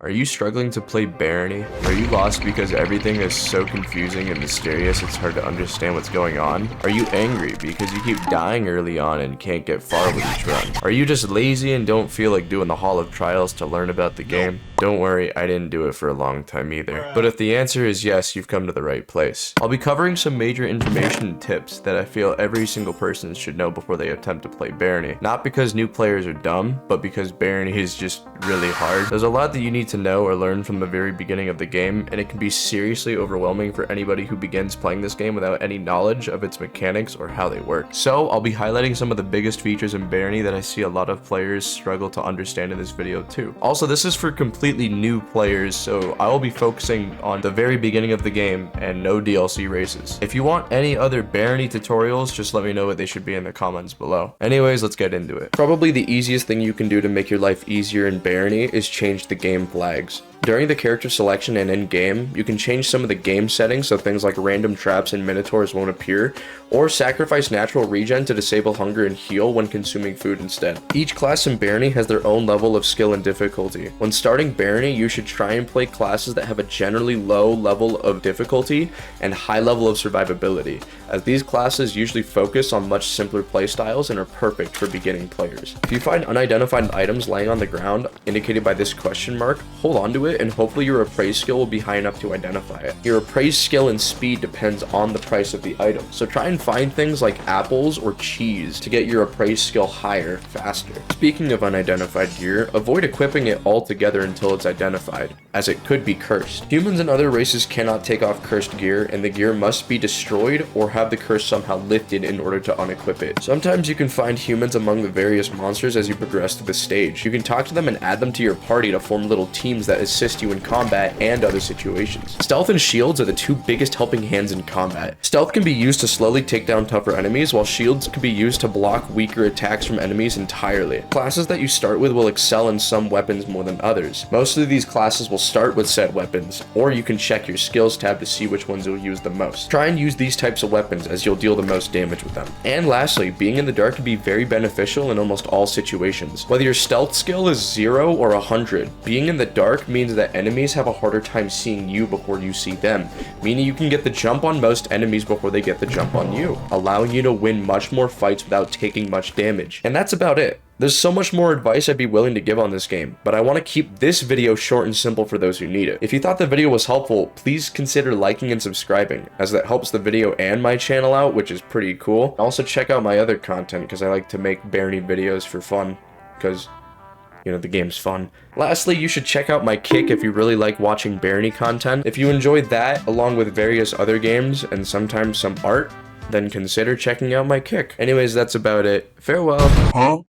Are you struggling to play Barony? Are you lost because everything is so confusing and mysterious it's hard to understand what's going on? Are you angry because you keep dying early on and can't get far with each run? Are you just lazy and don't feel like doing the Hall of Trials to learn about the game? Don't worry, I didn't do it for a long time either. But if the answer is yes, you've come to the right place. I'll be covering some major information and tips that I feel every single person should know before they attempt to play Barony. Not because new players are dumb, but because Barony is just really hard. There's a lot that you need to know or learn from the very beginning of the game, and it can be seriously overwhelming for anybody who begins playing this game without any knowledge of its mechanics or how they work. So I'll be highlighting some of the biggest features in Barony that I see a lot of players struggle to understand in this video too. Also, this is for completely new players, so I will be focusing on the very beginning of the game and no DLC races. If you want any other Barony tutorials, just let me know what they should be in the comments below. Anyways, let's get into it. Probably the easiest thing you can do to make your life easier in Barony is change the game flags. During the character selection and in-game, you can change some of the game settings so things like random traps and minotaurs won't appear, or sacrifice natural regen to disable hunger and heal when consuming food instead. Each class in Barony has their own level of skill and difficulty. When starting Barony, you should try and play classes that have a generally low level of difficulty and high level of survivability, as these classes usually focus on much simpler playstyles and are perfect for beginning players. If you find unidentified items laying on the ground, indicated by this question mark, hold on to it and hopefully your appraise skill will be high enough to identify it. Your appraise skill and speed depends on the price of the item, so try and find things like apples or cheese to get your appraise skill higher faster. Speaking of unidentified gear, avoid equipping it altogether until it's identified, as it could be cursed. Humans and other races cannot take off cursed gear, and the gear must be destroyed or have the curse somehow lifted in order to unequip it. Sometimes you can find humans among the various monsters as you progress through the stage. You can talk to them and add them to your party to form little teams that assist you in combat and other situations. Stealth and shields are the two biggest helping hands in combat. Stealth can be used to slowly take down tougher enemies, while shields can be used to block weaker attacks from enemies entirely. Classes that you start with will excel in some weapons more than others. Most of these classes will start with said weapons, or you can check your skills tab to see which ones you'll use the most. Try and use these types of weapons as you'll deal the most damage with them. And lastly, being in the dark can be very beneficial in almost all situations. Whether your stealth skill is 0 or 100, being in the dark means that enemies have a harder time seeing you before you see them, meaning you can get the jump on most enemies before they get the jump on you, allowing you to win much more fights without taking much damage. And that's about it. There's so much more advice I'd be willing to give on this game, but I want to keep this video short and simple for those who need it. If you thought the video was helpful, please consider liking and subscribing, as that helps the video and my channel out, which is pretty cool. Also check out my other content, because I like to make Barony videos for fun, because you know, the game's fun. Lastly, you should check out my Kick if you really like watching Barony content. If you enjoyed that, along with various other games, and sometimes some art, then consider checking out my Kick. Anyways, that's about it. Farewell.